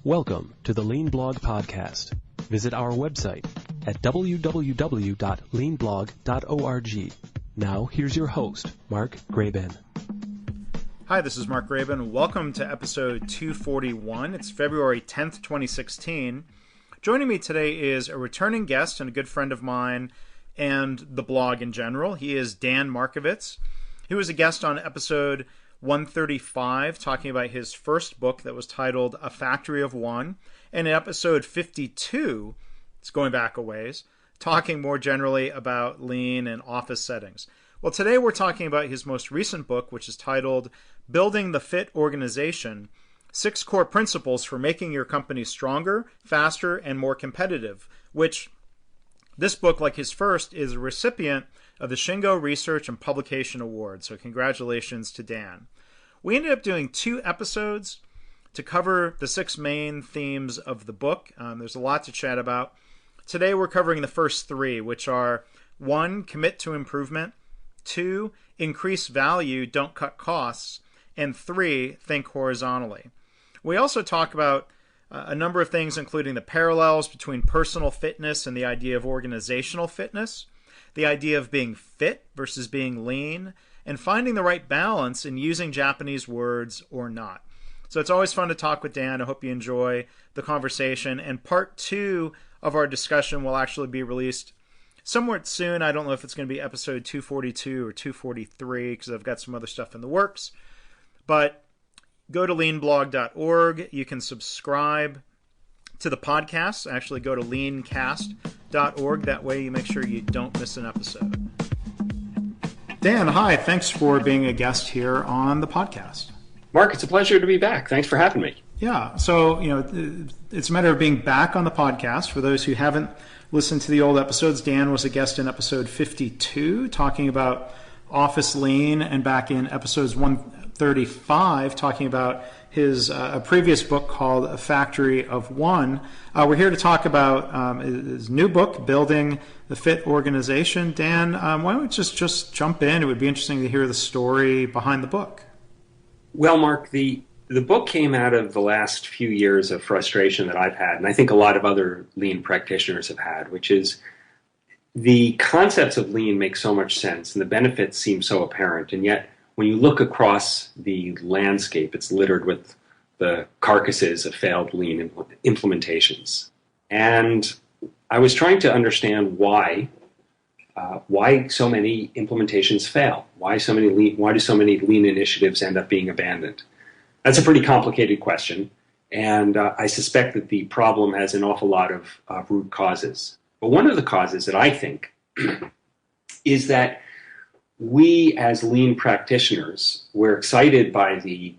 Welcome to the Lean Blog Podcast. Visit our website at www.leanblog.org. Now, here's your host, Mark Graban. Hi, this is Mark Graban. Welcome to episode 241. It's February 10th, 2016. Joining me today is a returning guest and a good friend of mine and the blog in general. He is Dan Markovitz. He was a guest on episode 135, talking about his first book that was titled A Factory of One. And in episode 52, it's going back a ways, talking more generally about lean and office settings. Well, today we're talking about his most recent book, which is titled Building the Fit Organization, 6 Core Principles for Making Your Company Stronger, Faster, and More Competitive, which this book, like his first, is a recipient of the Shingo Research and Publication Award. So congratulations to Dan. We ended up doing 2 episodes to cover the 6 main themes of the book. There's a lot to chat about. Today we're covering the first 3, which are 1, commit to improvement, 2, increase value, don't cut costs, and 3, think horizontally. We also talk about a number of things, including the parallels between personal fitness and the idea of organizational fitness, the idea of being fit versus being lean, and finding the right balance in using Japanese words or not. So it's always fun to talk with Dan. I hope you enjoy the conversation. And part 2 of our discussion will actually be released somewhat soon. I don't know if it's going to be episode 242 or 243 because I've got some other stuff in the works. But go to leanblog.org. You can subscribe to the podcast. Actually, go to leancast.org. That way you make sure you don't miss an episode. Dan, hi. Thanks for being a guest here on the podcast. Mark, it's a pleasure to be back. Thanks for having me. Yeah. So, it's a matter of being back on the podcast. For those who haven't listened to the old episodes, Dan was a guest in episode 52 talking about office lean, and back in episodes 135 talking about his a previous book called A Factory of One. We're here to talk about his new book, Building the Fit Organization. Dan, why don't we just jump in? It would be interesting to hear the story behind the book. Well, Mark, the book came out of the last few years of frustration that I've had, and I think a lot of other lean practitioners have had, which is the concepts of lean make so much sense, and the benefits seem so apparent, and yet when you look across the landscape, it's littered with the carcasses of failed lean implementations. And I was trying to understand why so many implementations fail. Why do so many lean initiatives end up being abandoned? That's a pretty complicated question, and I suspect that the problem has an awful lot of root causes. But one of the causes that I think is that we as lean practitioners, we're excited by the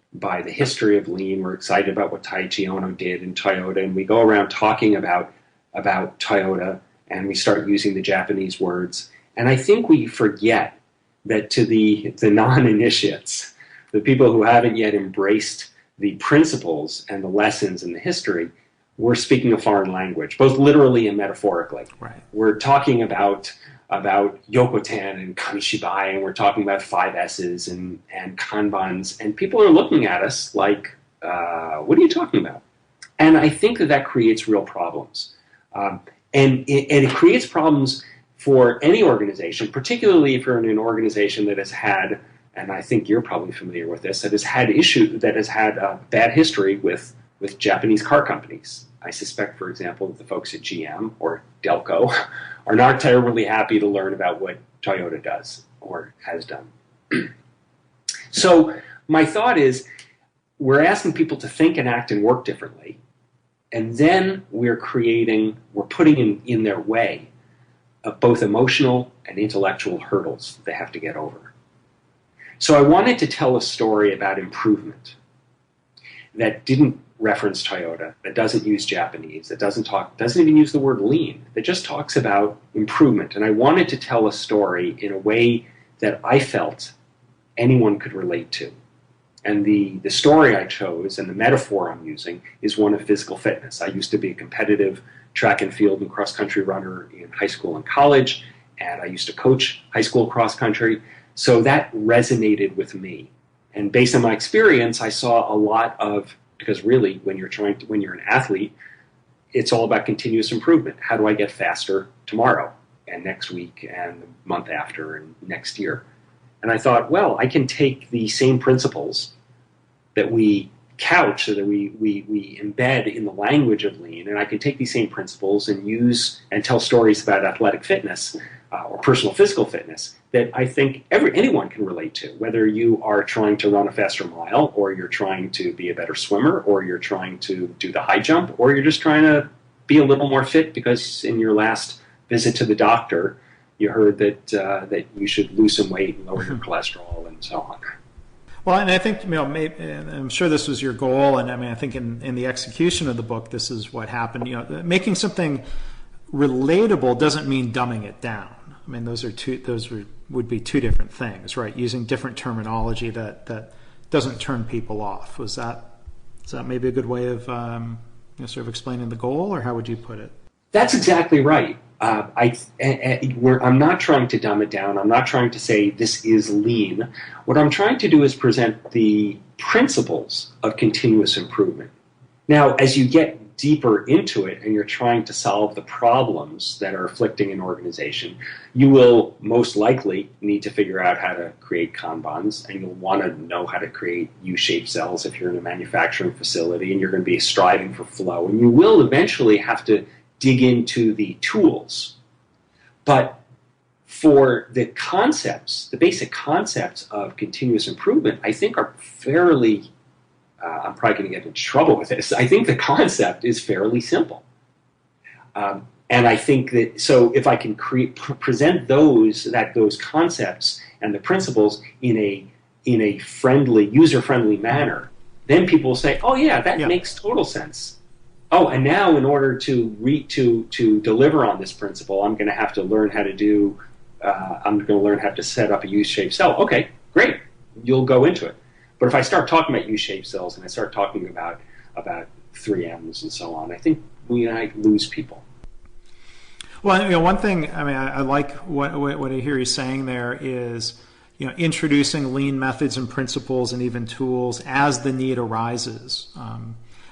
history of lean. We're excited about what Taiichi Ohno did in Toyota, and we go around talking about Toyota, and we start using the Japanese words. And I think we forget that to the non-initiates, the people who haven't yet embraced the principles and the lessons and the history, we're speaking a foreign language, both literally and metaphorically. Right. We're talking about Yokoten and Kamishibai, and we're talking about 5 S's and Kanbans, and people are looking at us like, what are you talking about? And I think that creates real problems. And it creates problems for any organization, particularly if you're in an organization that has had, and I think you're probably familiar with this, that has had a bad history with Japanese car companies. I suspect, for example, that the folks at GM or Delco are not terribly happy to learn about what Toyota does or has done. So my thought is, we're asking people to think and act and work differently, and then we're putting in their way both emotional and intellectual hurdles that they have to get over. So I wanted to tell a story about improvement that didn't reference Toyota, that doesn't use Japanese, that doesn't even use the word lean, that just talks about improvement. And I wanted to tell a story in a way that I felt anyone could relate to. And the story I chose and the metaphor I'm using is one of physical fitness. I used to be a competitive track and field and cross-country runner in high school and college, and I used to coach high school cross-country. So that resonated with me. And based on my experience, I saw a lot of because really, when you're an athlete, it's all about continuous improvement. How do I get faster tomorrow and next week and the month after and next year? And I thought, well, I can take the same principles that we couch, so that we embed in the language of lean, and I can take these same principles and use and tell stories about athletic fitness or personal physical fitness that I think anyone can relate to, whether you are trying to run a faster mile, or you're trying to be a better swimmer, or you're trying to do the high jump, or you're just trying to be a little more fit because in your last visit to the doctor you heard that you should lose some weight and lower your cholesterol and so on. Well, and I think, I'm sure this was your goal, and I mean, I think in the execution of the book, this is what happened. Making something relatable doesn't mean dumbing it down. I mean, those would be two different things, right? Using different terminology that doesn't turn people off. Is that maybe a good way of sort of explaining the goal, or how would you put it? That's exactly right. I'm not trying to dumb it down. I'm not trying to say this is lean. What I'm trying to do is present the principles of continuous improvement. Now, as you get deeper into it and you're trying to solve the problems that are afflicting an organization, you will most likely need to figure out how to create Kanbans, and you'll want to know how to create U-shaped cells if you're in a manufacturing facility, and you're going to be striving for flow. And you will eventually have to dig into the tools. But for the concepts, the basic concepts of continuous improvement, I think are fairly, I'm probably going to get in trouble with this, I think the concept is fairly simple. And I think that, so if I can present those concepts and the principles in a friendly, user-friendly manner, then people will say, oh yeah, that makes total sense. Oh, and now in order to deliver on this principle, I'm going to have to learn how to set up a U-shaped cell. Okay, great. You'll go into it. But if I start talking about U-shaped cells and I start talking about 3Ms and so on, I think we might lose people. Well, one thing, I mean, I like what I hear you saying there is, introducing lean methods and principles and even tools as the need arises.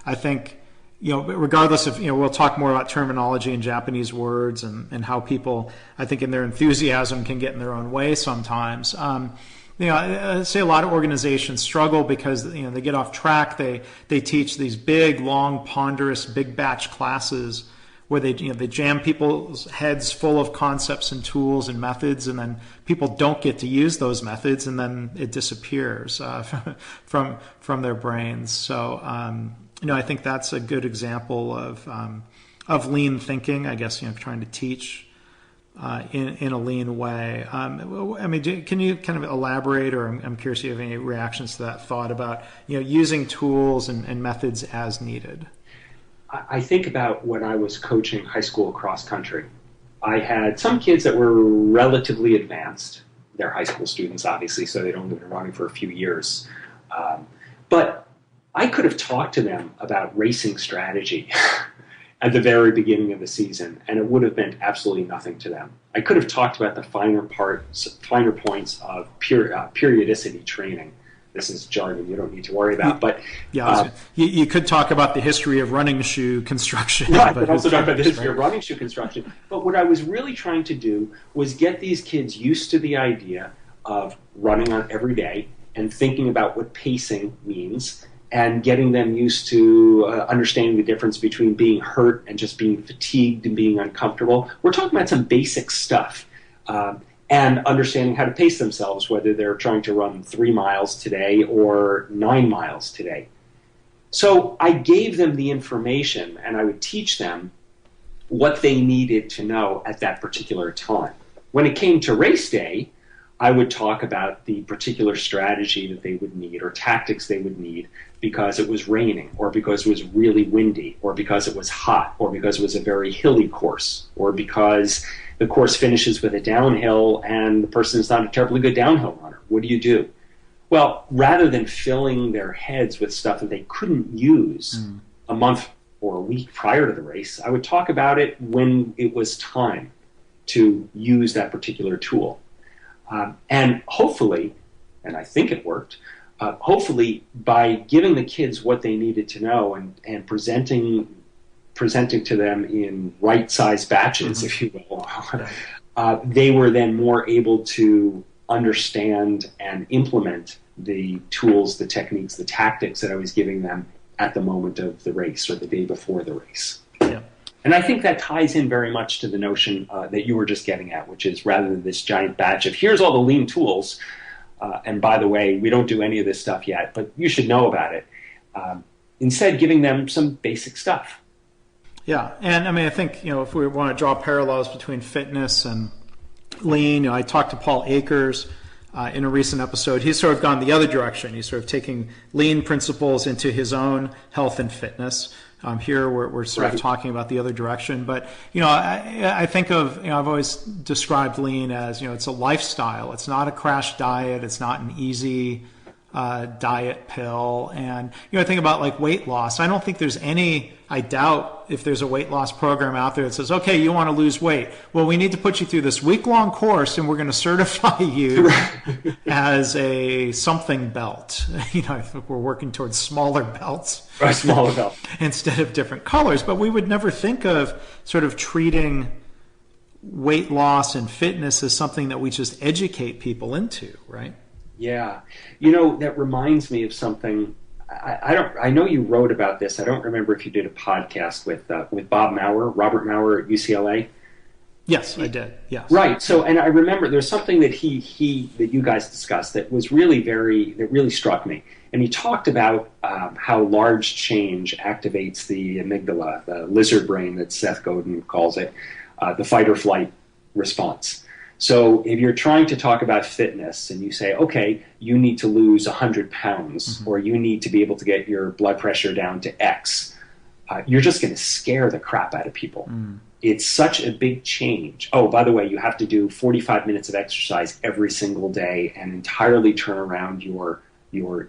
I think, regardless of, we'll talk more about terminology and Japanese words and how people, I think in their enthusiasm, can get in their own way sometimes. I say a lot of organizations struggle because, they get off track. They teach these big, long, ponderous, big batch classes where they jam people's heads full of concepts and tools and methods, and then people don't get to use those methods, and then it disappears from their brains. So, I think that's a good example of lean thinking. I guess trying to teach in a lean way. Can you kind of elaborate, or I'm curious if you have any reactions to that thought about using tools and methods as needed? I think about when I was coaching high school cross country. I had some kids that were relatively advanced. They're high school students, obviously, so they'd only been running for a few years. But I could have talked to them about racing strategy at the very beginning of the season, and it would have meant absolutely nothing to them. I could have talked about the finer points of periodicity training. This is jargon you don't need to worry about. But you could talk about the history of running shoe construction. Right, but also talk about the history of running shoe construction. But what I was really trying to do was get these kids used to the idea of running on every day and thinking about what pacing means, and getting them used to understanding the difference between being hurt and just being fatigued and being uncomfortable. We're talking about some basic stuff. And understanding how to pace themselves, whether they're trying to run 3 miles today or 9 miles today. So I gave them the information, and I would teach them what they needed to know at that particular time. When it came to race day, I would talk about the particular strategy that they would need or tactics they would need because it was raining, or because it was really windy, or because it was hot, or because it was a very hilly course, or because the course finishes with a downhill and the person is not a terribly good downhill runner. What do you do? Well, rather than filling their heads with stuff that they couldn't use a month or a week prior to the race, I would talk about it when it was time to use that particular tool. And hopefully, and I think it worked, hopefully by giving the kids what they needed to know and presenting to them in right-sized batches, if you will, they were then more able to understand and implement the tools, the techniques, the tactics that I was giving them at the moment of the race or the day before the race. Yeah. And I think that ties in very much to the notion that you were just getting at, which is rather than this giant batch of here's all the lean tools, and by the way, we don't do any of this stuff yet, but you should know about it. Instead, giving them some basic stuff. Yeah, and I mean, I think, if we want to draw parallels between fitness and lean, I talked to Paul Akers in a recent episode. He's sort of gone the other direction. He's sort of taking lean principles into his own health and fitness. Here we're sort of talking about the other direction. But, I think of, I've always described lean as, it's a lifestyle. It's not a crash diet. It's not an easy diet pill. And, I think about like weight loss. I don't think there's I doubt if there's a weight loss program out there that says, okay, you want to lose weight. Well, we need to put you through this week-long course and we're going to certify you as a something belt. I think we're working towards smaller belts. Right, smaller belt. Instead of different colors. But we would never think of sort of treating weight loss and fitness as something that we just educate people into, right? Yeah. That reminds me of something. I know you wrote about this. I don't remember if you did a podcast with Bob Maurer, Robert Maurer at UCLA. Yes, I did. Yes. Right. So, and I remember there's something that that you guys discussed that was that really struck me. And he talked about how large change activates the amygdala, the lizard brain that Seth Godin calls it, the fight or flight response. So if you're trying to talk about fitness and you say, okay, you need to lose 100 pounds or you need to be able to get your blood pressure down to X, you're just going to scare the crap out of people. It's such a big change. Oh, by the way, you have to do 45 minutes of exercise every single day and entirely turn around your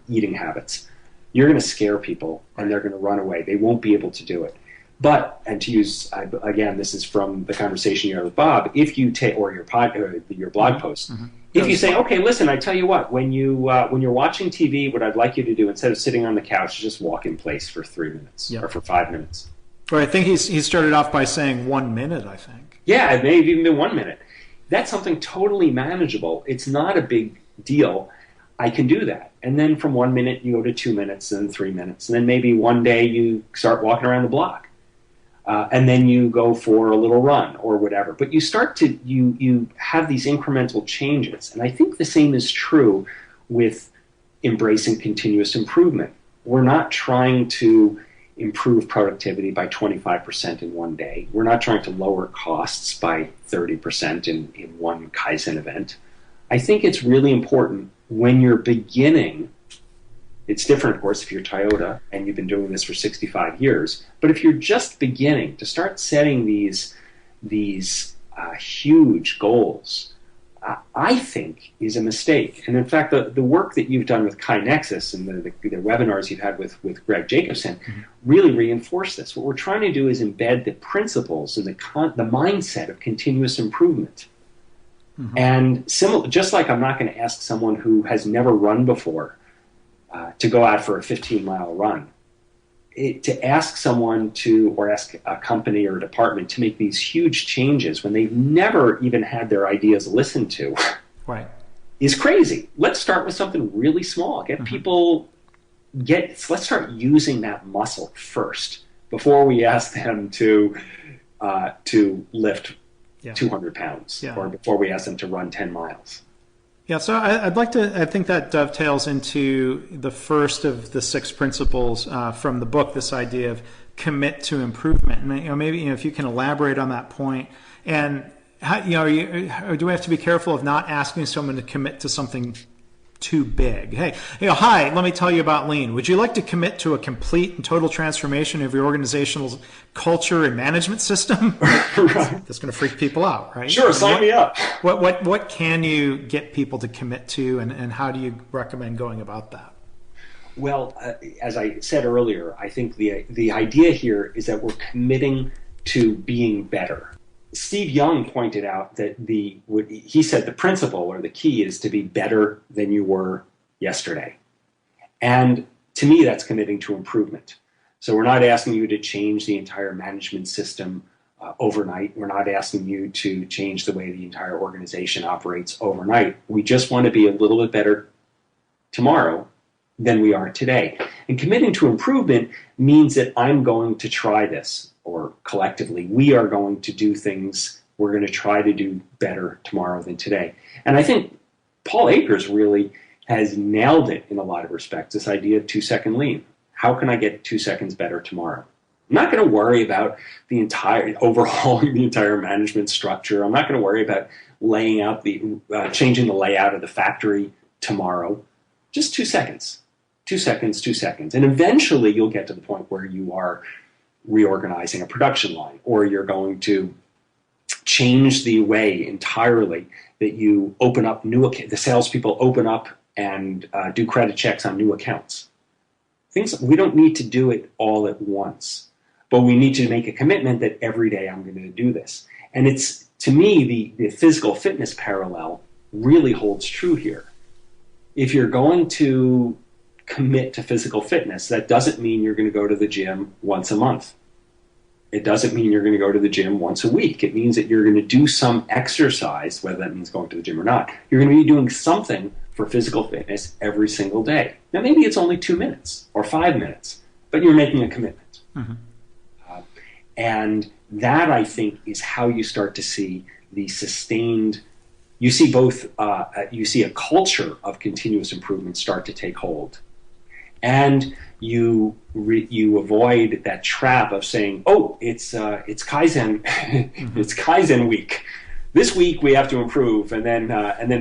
eating habits. You're going to scare people and they're going to run away. They won't be able to do it. But, and to use, again, this is from the conversation you had with Bob, if you take, or your blog post, if you say, okay, listen, I tell you what, when you're watching TV, what I'd like you to do, instead of sitting on the couch, just walk in place for 3 minutes or for 5 minutes. Well, I think he started off by saying 1 minute, I think. Yeah, it may have even been 1 minute. That's something totally manageable. It's not a big deal. I can do that. And then from 1 minute, you go to 2 minutes, and then 3 minutes. And then maybe one day you start walking around the block. And then you go for a little run or whatever. But you start to, you have these incremental changes. And I think the same is true with embracing continuous improvement. We're not trying to improve productivity by 25% in one day. We're not trying to lower costs by 30% in one Kaizen event. I think it's really important when you're beginning. It's different, of course, if you're Toyota and you've been doing this for 65 years. But if you're just beginning to start setting these huge goals, I think is a mistake. And in fact, the work that you've done with KaiNexus and the webinars you've had with Greg Jacobson really reinforce this. What we're trying to do is embed the principles and the mindset of continuous improvement. And just like I'm not going to ask someone who has never run before to go out for a 15-mile run, to ask someone or ask a company or a department to make these huge changes when they've never even had their ideas listened to, right, is crazy. Let's start with something really small. Let's start using that muscle first before we ask them to lift 200 pounds or before we ask them to run 10 miles. Yeah, so I think that dovetails into the first of the 6 principles from the book, this idea of commit to improvement. And maybe if you can elaborate on that point. And how, do we have to be careful of not asking someone to commit to something too big? Hey, hi, let me tell you about lean. Would you like to commit to a complete and total transformation of your organizational culture and management system? Right. That's going to freak people out, right? Sure, sign me up. What can you get people to commit to, and how do you recommend going about that? Well, as I said earlier, I think the idea here is that we're committing to being better. Steve Young pointed out that he said the principle or the key is to be better than you were yesterday. And to me, that's committing to improvement. So we're not asking you to change the entire management system overnight. We're not asking you to change the way the entire organization operates overnight. We just want to be a little bit better tomorrow than we are today. And committing to improvement means that I'm going to try this, or collectively, we are going to do things, we're going to try to do better tomorrow than today. And I think Paul Akers really has nailed it in a lot of respects, this idea of 2-second lean. How can I get 2 seconds better tomorrow? I'm not going to worry about overhauling the entire management structure. I'm not going to worry about laying out changing the layout of the factory tomorrow. Just 2 seconds. 2 seconds, 2 seconds. And eventually you'll get to the point where you are reorganizing a production line, or you're going to change the way entirely that you open up the salespeople open up and do credit checks on new accounts. We don't need to do it all at once, but we need to make a commitment that every day I'm going to do this. And it's, to me, the physical fitness parallel really holds true here. If you're going to commit to physical fitness, that doesn't mean you're going to go to the gym once a month. It doesn't mean you're going to go to the gym once a week. It means that you're going to do some exercise, whether that means going to the gym or not. You're going to be doing something for physical fitness every single day. Now, maybe it's only 2 minutes or 5 minutes, but you're making a commitment. Mm-hmm. And that, I think, is how you start to see the sustained, you see a culture of continuous improvement start to take hold. And you avoid that trap of saying, "Oh, it's Kaizen, it's Kaizen week. This week we have to improve, and then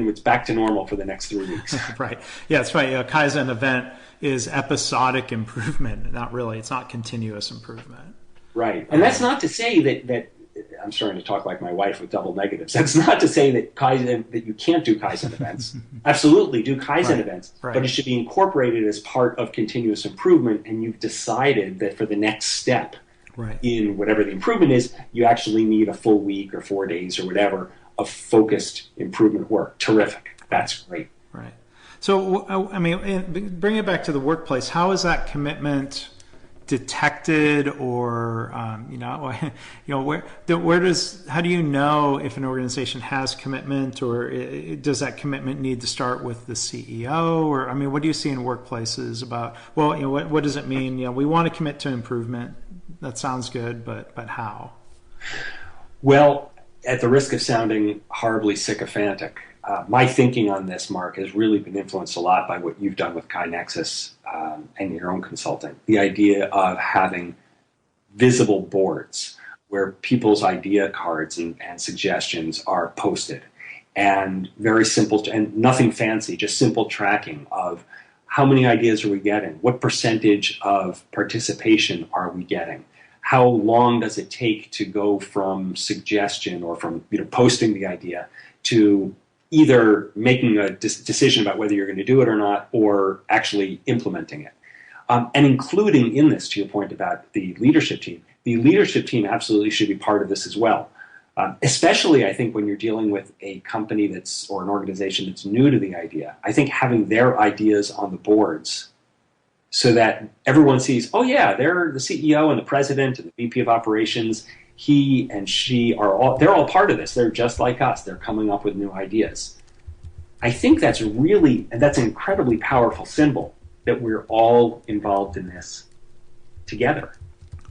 it's back to normal for the next 3 weeks." Right. Yeah, that's right. A Kaizen event is episodic improvement, not really. It's not continuous improvement. Right. And that's not to say that I'm starting to talk like my wife with double negatives. That's not to say that you can't do Kaizen events. Absolutely, do Kaizen events, but it should be incorporated as part of continuous improvement, and you've decided that for the next step in whatever the improvement is, you actually need a full week or 4 days or whatever of focused improvement work. Terrific. That's great. Right. So, I mean, bring it back to the workplace. How is that commitment detected, or how do you know if an organization has commitment, or does that commitment need to start with the CEO? Or, I mean, what do you see in workplaces about, what does it mean? We want to commit to improvement. That sounds good, but how? Well, at the risk of sounding horribly sycophantic, my thinking on this, Mark, has really been influenced a lot by what you've done with KaiNexus and your own consulting. The idea of having visible boards where people's idea cards and suggestions are posted, and very simple, and nothing fancy, just simple tracking of how many ideas are we getting, what percentage of participation are we getting, how long does it take to go from suggestion or from posting the idea to either making a decision about whether you're going to do it or not, or actually implementing it. And including in this, to your point about the leadership team absolutely should be part of this as well. Especially, I think, when you're dealing with a company or an organization that's new to the idea. I think having their ideas on the boards so that everyone sees, oh yeah, they're the CEO and the president and the VP of operations. He and she they're all part of this. They're just like us. They're coming up with new ideas. I think that's an incredibly powerful symbol that we're all involved in this together.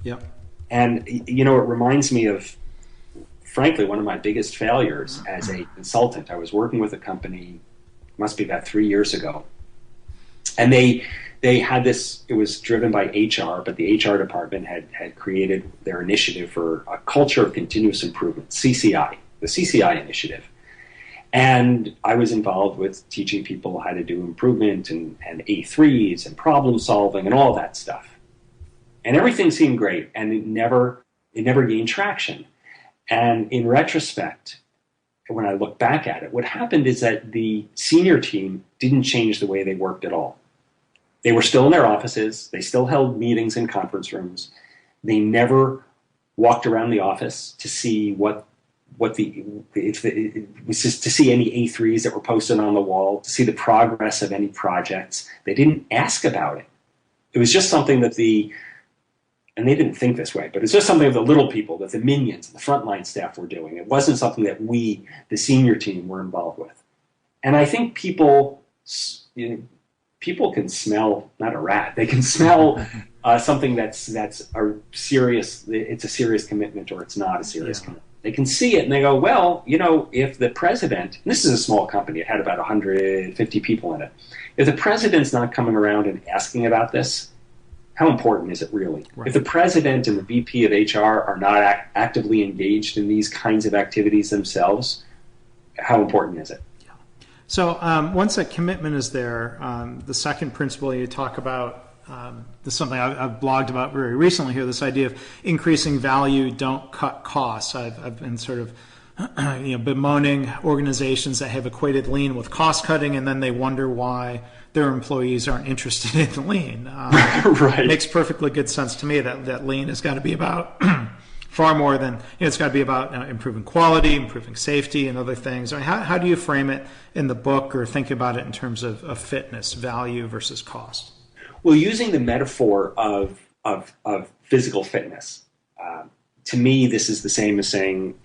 Yep. And, it reminds me of, frankly, one of my biggest failures as a consultant. I was working with a company, must be about 3 years ago, and they had this, it was driven by HR, but the HR department had created their initiative for a culture of continuous improvement, CCI, the CCI initiative. And I was involved with teaching people how to do improvement and A3s and problem solving and all that stuff. And everything seemed great, and it never gained traction. And in retrospect, when I look back at it, what happened is that the senior team didn't change the way they worked at all. They were still in their offices. They still held meetings in conference rooms. They never walked around the office to see what it was just to see any A3s that were posted on the wall, to see the progress of any projects. They didn't ask about it. It was just something that and they didn't think this way, but it's just something that the little people, that the minions, the frontline staff were doing. It wasn't something that we, the senior team, were involved with. And I think people can smell, not a rat, they can smell something that's a serious, it's a serious commitment or it's not a serious commitment. They can see it and they go, well, if the president, and this is a small company, it had about 150 people in it. If the president's not coming around and asking about this, how important is it really? Right. If the president and the VP of HR are not actively engaged in these kinds of activities themselves, how important is it? So once that commitment is there, the second principle you talk about, this is something I've blogged about very recently here, this idea of increasing value, don't cut costs. I've been sort of bemoaning organizations that have equated lean with cost cutting, and then they wonder why their employees aren't interested in lean. Right. It makes perfectly good sense to me that lean has got to be about far more than, it's got to be about improving quality, improving safety, and other things. I mean, how do you frame it in the book or think about it in terms of fitness, value versus cost? Well, using the metaphor of physical fitness, to me, this is the same as saying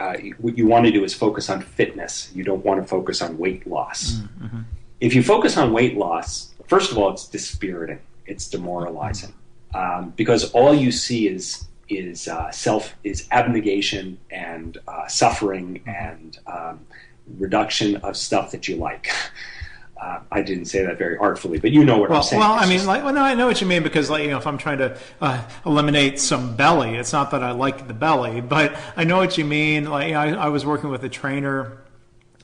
what you want to do is focus on fitness. You don't want to focus on weight loss. Mm-hmm. If you focus on weight loss, first of all, it's dispiriting. It's demoralizing because all you see is abnegation and suffering and reduction of stuff that you like. I didn't say that very artfully, but you know what I'm saying. Well, I mean, I know what you mean because, if I'm trying to eliminate some belly, it's not that I like the belly, but I know what you mean. I was working with a trainer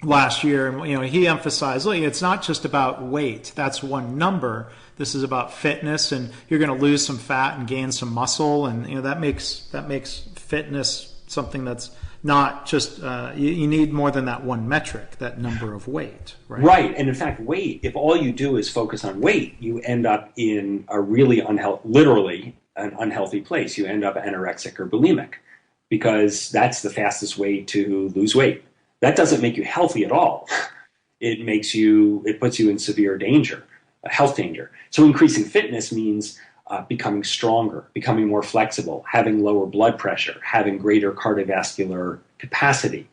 last year, and he emphasized, it's not just about weight. That's one number. This is about fitness, and you're going to lose some fat and gain some muscle, and that makes fitness something that's not just you need more than that one metric, that number of weight, right? Right, and in fact, weight. If all you do is focus on weight, you end up in a really literally an unhealthy place. You end up anorexic or bulimic because that's the fastest way to lose weight. That doesn't make you healthy at all. It puts you in severe danger, health danger. So increasing fitness means becoming stronger, becoming more flexible, having lower blood pressure, having greater cardiovascular capacity.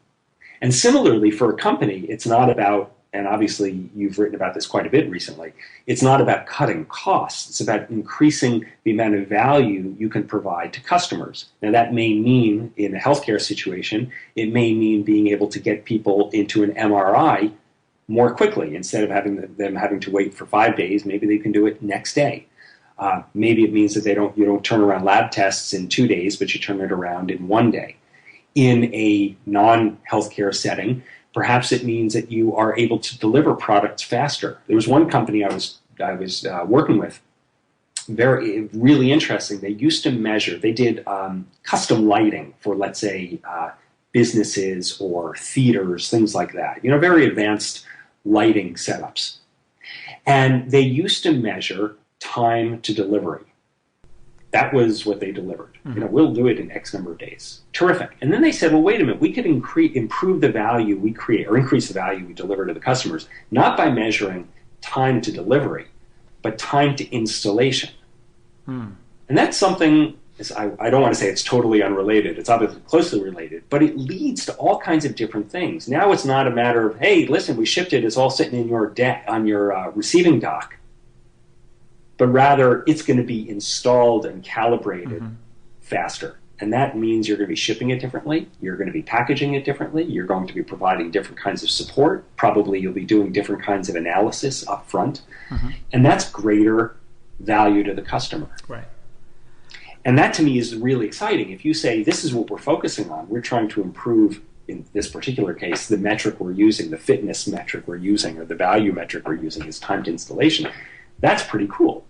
And similarly, for a company, it's not about, and obviously you've written about this quite a bit recently, it's not about cutting costs. It's about increasing the amount of value you can provide to customers. Now, that may mean, in a healthcare situation, it may mean being able to get people into an MRI more quickly. Instead of them having to wait for 5 days, maybe they can do it next day. Maybe it means that you don't turn around lab tests in 2 days, but you turn it around in 1 day. In a non-healthcare setting, perhaps it means that you are able to deliver products faster. There was one company I was working with, really interesting. They used to measure. They did custom lighting for, let's say, businesses or theaters, things like that. Very advanced lighting setups, and they used to measure time to delivery. That was what they delivered. Mm-hmm. We'll do it in X number of days. Terrific. And then they said, well, wait a minute, we could improve the value we create or increase the value we deliver to the customers, not by measuring time to delivery, but time to installation. And that's something, I don't want to say it's totally unrelated. It's obviously closely related, but it leads to all kinds of different things. Now it's not a matter of, hey, listen, we shipped it. It's all sitting in your on your receiving dock. But rather, it's going to be installed and calibrated faster. And that means you're going to be shipping it differently. You're going to be packaging it differently. You're going to be providing different kinds of support. Probably you'll be doing different kinds of analysis up front. And that's greater value to the customer. Right. And that to me is really exciting. If you say, this is what we're focusing on, we're trying to improve, in this particular case, the metric we're using, the fitness metric we're using, or the value metric we're using is time to installation. That's pretty cool.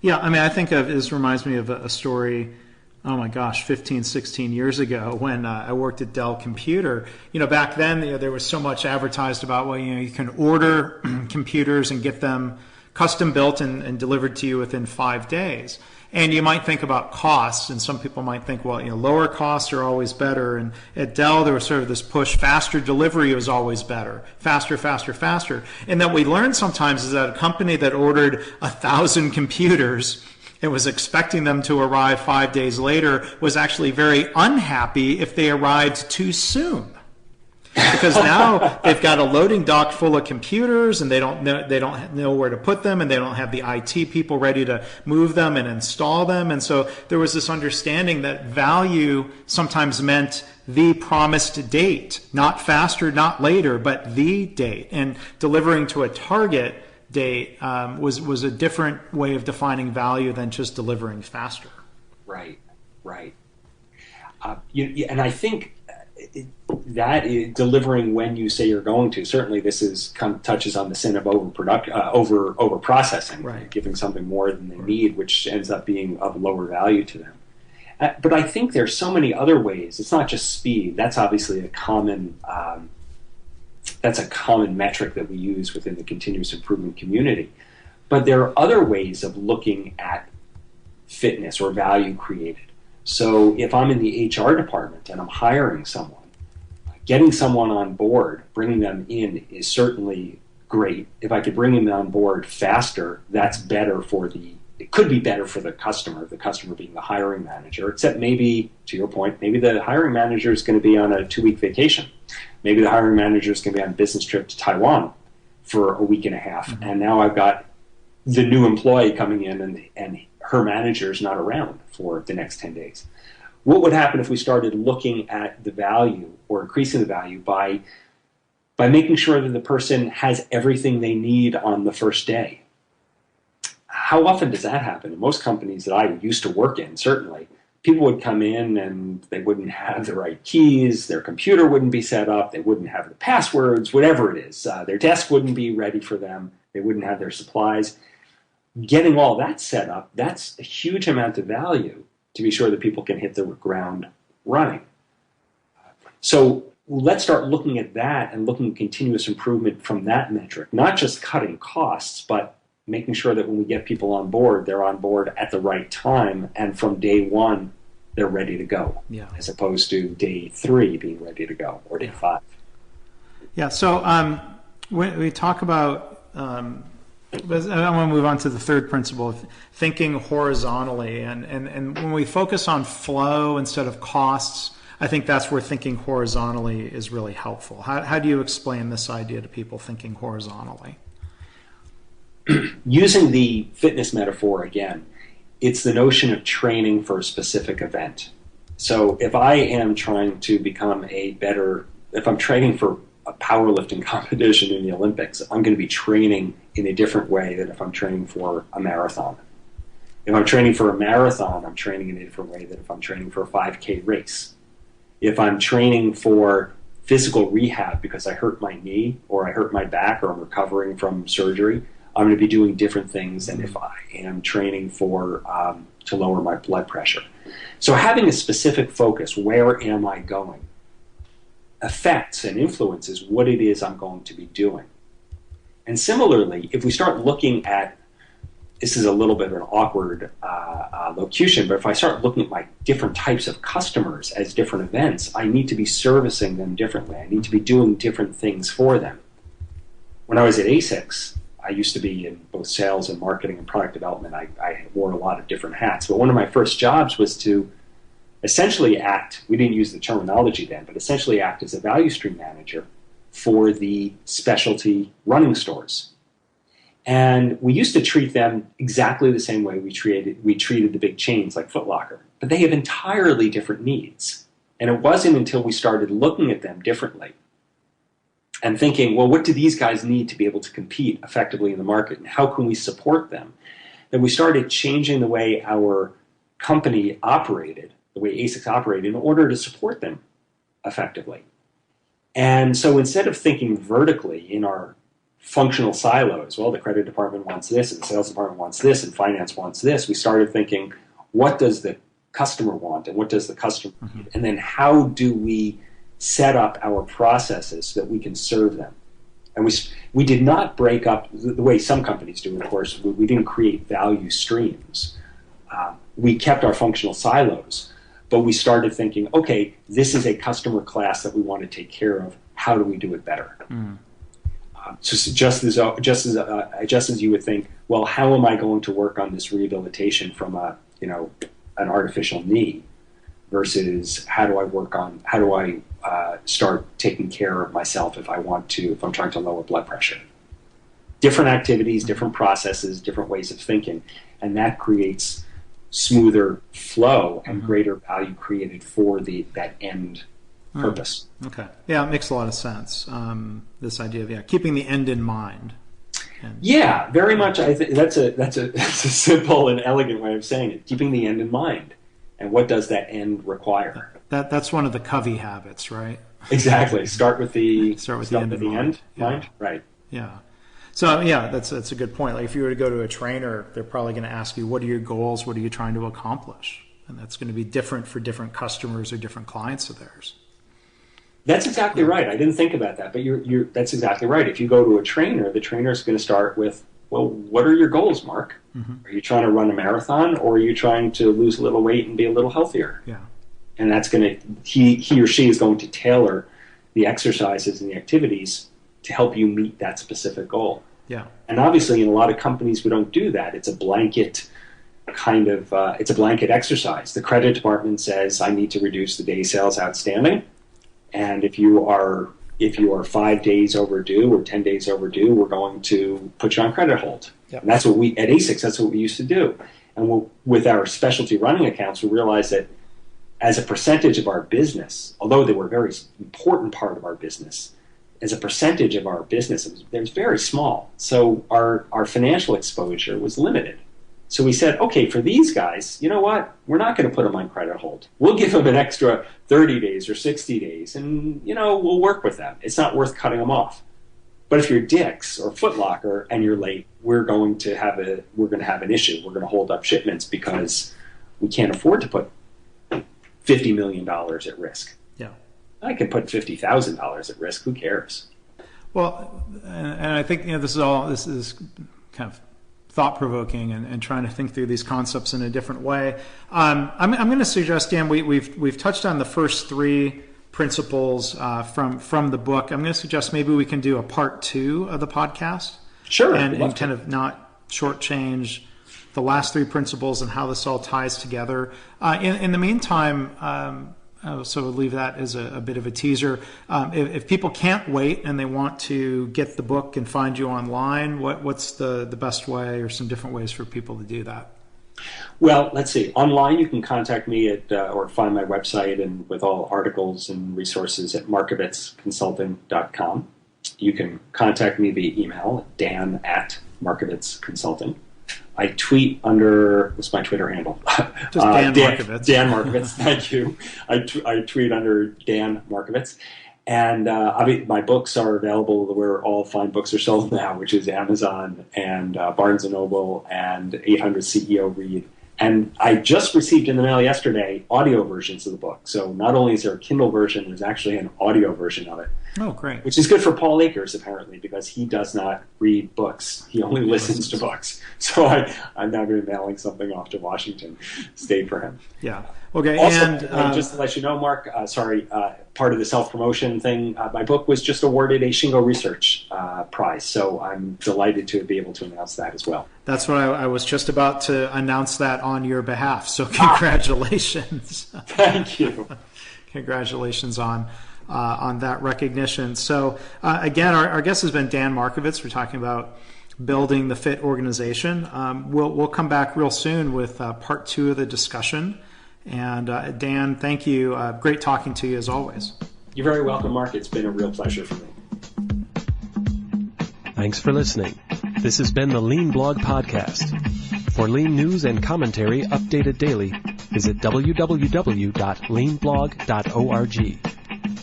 Yeah. I mean, I think this reminds me of a story, 15, 16 years ago when I worked at Dell Computer. Back then, there was so much advertised about, you can order computers and get them custom built and delivered to you within 5 days. And you might think about costs, and some people might think, well, lower costs are always better. And at Dell, there was sort of this push, faster delivery was always better, faster, faster, faster. And that we learned sometimes is that a company that ordered 1,000 computers and was expecting them to arrive 5 days later was actually very unhappy if they arrived too soon. Because now they've got a loading dock full of computers, and they don't know where to put them, and they don't have the IT people ready to move them and install them. And so there was this understanding that value sometimes meant the promised date, not faster, not later, but the date. And delivering to a target date was a different way of defining value than just delivering faster. Right. And I think that is delivering when you say you're going to. Certainly, this touches on the sin of over processing, right. Giving something more than they need, which ends up being of lower value to them. But I think there's so many other ways. It's not just speed. That's obviously a common metric that we use within the continuous improvement community. But there are other ways of looking at fitness or value created. So if I'm in the HR department and I'm hiring someone, getting someone on board, bringing them in is certainly great. If I could bring them on board faster, that's better it could be better for the customer being the hiring manager, except maybe, to your point, maybe the hiring manager is going to be on a 2-week vacation. Maybe the hiring manager is going to be on a business trip to Taiwan for a week and a half. Mm-hmm. And now I've got the new employee coming in and her manager is not around for the next 10 days. What would happen if we started looking at the value or increasing the value by making sure that the person has everything they need on the first day? How often does that happen? In most companies that I used to work in, certainly, people would come in and they wouldn't have the right keys, their computer wouldn't be set up, they wouldn't have the passwords, whatever it is. Their desk wouldn't be ready for them, they wouldn't have their supplies. Getting all that set up, that's a huge amount of value to be sure that people can hit the ground running. So let's start looking at that and looking at continuous improvement from that metric, not just cutting costs, but making sure that when we get people on board, they're on board at the right time, and from day one, they're ready to go, as opposed to day 3 being ready to go, or day 5. Yeah, so when we talk about... But I want to move on to the third principle of thinking horizontally. And when we focus on flow instead of costs, I think that's where thinking horizontally is really helpful. How do you explain this idea to people, thinking horizontally? Using the fitness metaphor again, it's the notion of training for a specific event. So if I am trying to become if I'm training for a powerlifting competition in the Olympics, I'm going to be training in a different way than if I'm training for a marathon. If I'm training for a marathon, I'm training in a different way than if I'm training for a 5K race. If I'm training for physical rehab because I hurt my knee or I hurt my back or I'm recovering from surgery, I'm going to be doing different things than if I am training for to lower my blood pressure. So having a specific focus, where am I going, affects and influences what it is I'm going to be doing. And similarly, if we start looking at, this is a little bit of an awkward locution, but if I start looking at my different types of customers as different events, I need to be servicing them differently. I need to be doing different things for them. When I was at ASICS, I used to be in both sales and marketing and product development. I wore a lot of different hats, but one of my first jobs was to essentially act, we didn't use the terminology then, but essentially act as a value stream manager for the specialty running stores. And we used to treat them exactly the same way we treated the big chains like Foot Locker, but they have entirely different needs. And it wasn't until we started looking at them differently and thinking, well, what do these guys need to be able to compete effectively in the market, and how can we support them, that we started changing the way our company operated, the way ASICS operated, in order to support them effectively. And so instead of thinking vertically in our functional silos, well, the credit department wants this, and the sales department wants this, and finance wants this, we started thinking, what does the customer want, and what does the customer need? And then how do we set up our processes so that we can serve them? And we did not break up the way some companies do, of course. We didn't create value streams. we kept our functional silos, but we started thinking, okay, this is a customer class that we want to take care of. How do we do it better? So just as you would think, well, how am I going to work on this rehabilitation from an artificial knee versus how do I start taking care of myself if I'm trying to lower blood pressure? Different activities, different processes, different ways of thinking, and that creates smoother flow and greater value created for that end purpose. Okay. Yeah, it makes a lot of sense. This idea of keeping the end in mind. Yeah, very much. I think that's a simple and elegant way of saying it. Keeping the end in mind, and what does that end require? That's one of the Covey habits, right? Exactly. Start with the end in mind. Right. Yeah. So that's a good point. Like if you were to go to a trainer, they're probably going to ask you, what are your goals? What are you trying to accomplish? And that's going to be different for different customers or different clients of theirs. That's exactly right. I didn't think about that, but that's exactly right. If you go to a trainer, the trainer is going to start with, well, what are your goals, Mark? Are you trying to run a marathon, or are you trying to lose a little weight and be a little healthier? Yeah. And that's going to, he or she is going to tailor the exercises and the activities to help you meet that specific goal. Yeah. And obviously in a lot of companies we don't do that. It's a blanket it's a blanket exercise. The credit department says, I need to reduce the day sales outstanding. And if you are 5 days overdue or 10 days overdue, we're going to put you on credit hold. Yep. And that's what at ASICS, that's what we used to do. And with our specialty running accounts, we realized that as a percentage of our business, although they were a very important part of our business, as a percentage of our business, it was very small. So our financial exposure was limited. So we said, okay, for these guys, you know what? We're not going to put them on credit hold. We'll give them an extra 30 days or 60 days, and we'll work with them. It's not worth cutting them off. But if you're Dick's or Foot Locker and you're late, we're going to have an issue. We're going to hold up shipments because we can't afford to put $50 million at risk. Yeah. I can put $50,000 at risk. Who cares? Well, and I think this is kind of thought-provoking and trying to think through these concepts in a different way. I'm going to suggest, Dan, we've touched on the first three principles from the book. I'm going to suggest maybe we can do a part 2 of the podcast. Sure. And kind of not shortchange the last three principles and how this all ties together. In the meantime, so we'll leave that as a bit of a teaser. If people can't wait and they want to get the book and find you online, what's the best way or some different ways for people to do that? Well, let's see. Online, you can contact me at or find my website and with all articles and resources at markovitzconsulting.com. You can contact me via email, dan@markovitzconsulting. I tweet under, what's my Twitter handle? Just Dan Markovitz. Dan Markovitz, thank you. I tweet under Dan Markovitz. And my books are available where all fine books are sold now, which is Amazon and Barnes & Noble and 800 CEO Read. And I just received in the mail yesterday audio versions of the book. So not only is there a Kindle version, there's actually an audio version of it. Oh, great. Which is good for Paul Akers, apparently, because he does not read books. He only listens to books. So I'm now going to be mailing something off to Washington State for him. Yeah. Okay. Also, and just to let you know, Mark, part of the self-promotion thing, my book was just awarded a Shingo Research Prize. So I'm delighted to be able to announce that as well. That's what I was just about to announce that on your behalf. So congratulations. Thank you. Congratulations on that recognition. So again, our guest has been Dan Markovitz. We're talking about building the fit organization. We'll come back real soon with part 2 of the discussion. And Dan, thank you. Great talking to you as always. You're very welcome, Mark. It's been a real pleasure for me. Thanks for listening. This has been the Lean Blog Podcast. For Lean news and commentary updated daily, visit www.leanblog.org.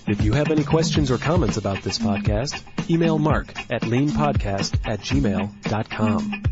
If you have any questions or comments about this podcast, email Mark at leanpodcast@gmail.com.